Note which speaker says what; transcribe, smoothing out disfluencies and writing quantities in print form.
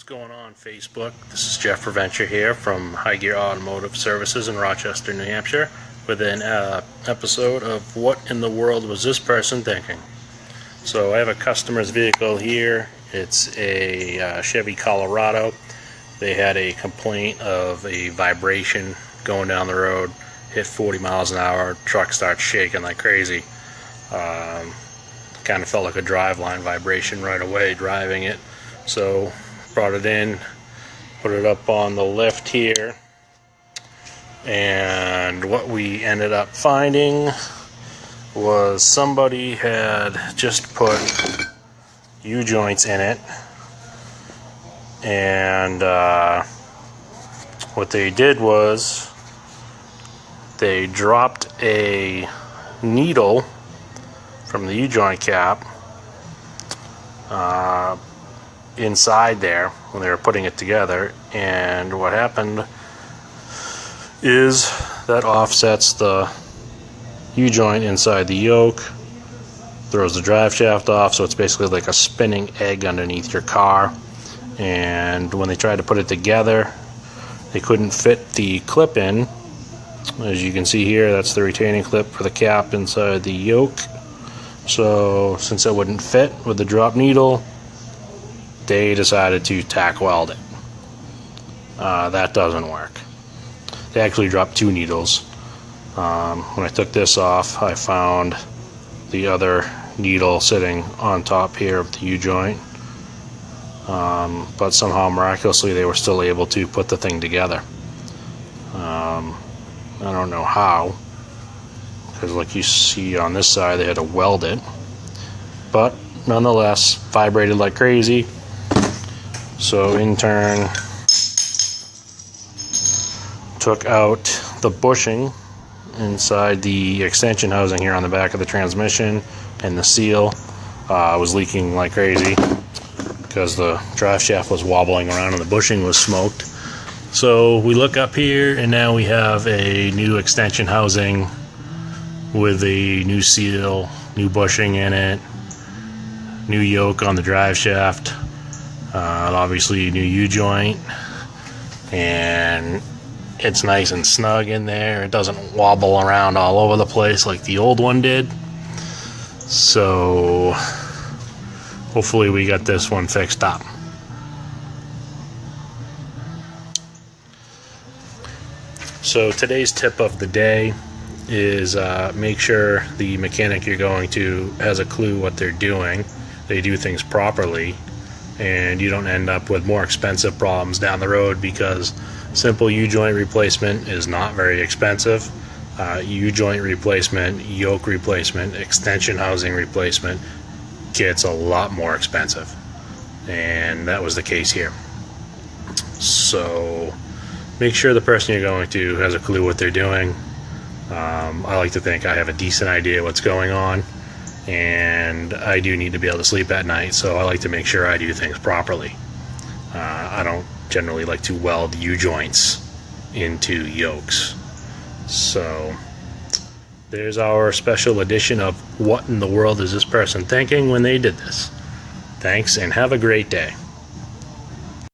Speaker 1: What's going on, Facebook? This is Jeff Preventure here from High Gear Automotive Services in Rochester, New Hampshire, with an episode of What in the World Was This Person Thinking? So I have a customer's vehicle here. It's a Chevy Colorado. They had a complaint of a vibration going down the road, hit 40 miles an hour, truck starts shaking like crazy. Kind of felt like a driveline vibration right away driving it. So brought it in, put it up on the lift here, and what we ended up finding was somebody had just put U-joints in it, and what they did was they dropped a needle from the U-joint cap inside there when they were putting it together, and what happened is that offsets the U-joint inside the yoke, throws the drive shaft off, so it's basically like a spinning egg underneath your car. And when they tried to put it together, they couldn't fit the clip in. As you can see here, that's the retaining clip for the cap inside the yoke. So since it wouldn't fit with the drop needle, they decided to tack weld it. That doesn't work. They actually dropped two needles. When I took this off, I found the other needle sitting on top here of the U-joint. But somehow, miraculously, they were still able to put the thing together. I don't know how, because like you see on this side, they had to weld it. But nonetheless, vibrated like crazy. So in turn, took out the bushing inside the extension housing here on the back of the transmission, and the seal was leaking like crazy because the drive shaft was wobbling around and the bushing was smoked. So we look up here, and now we have a new extension housing with a new seal, new bushing in it, new yoke on the drive shaft, obviously new U-joint, and it's nice and snug in there. It doesn't wobble around all over the place like the old one did. So hopefully we got this one fixed up. So today's tip of the day is make sure the mechanic you're going to has a clue what they're doing. They do things properly, and you don't end up with more expensive problems down the road, because simple U-joint replacement is not very expensive. U-joint replacement, yoke replacement, extension housing replacement gets a lot more expensive, and that was the case here. So make sure the person you're going to has a clue what they're doing. I like to think I have a decent idea what's going on, and I do need to be able to sleep at night, so I like to make sure I do things properly. I don't generally like to weld U-joints into yokes. So there's our special edition of What in the World Is This Person Thinking when they did this. Thanks, and have a great day.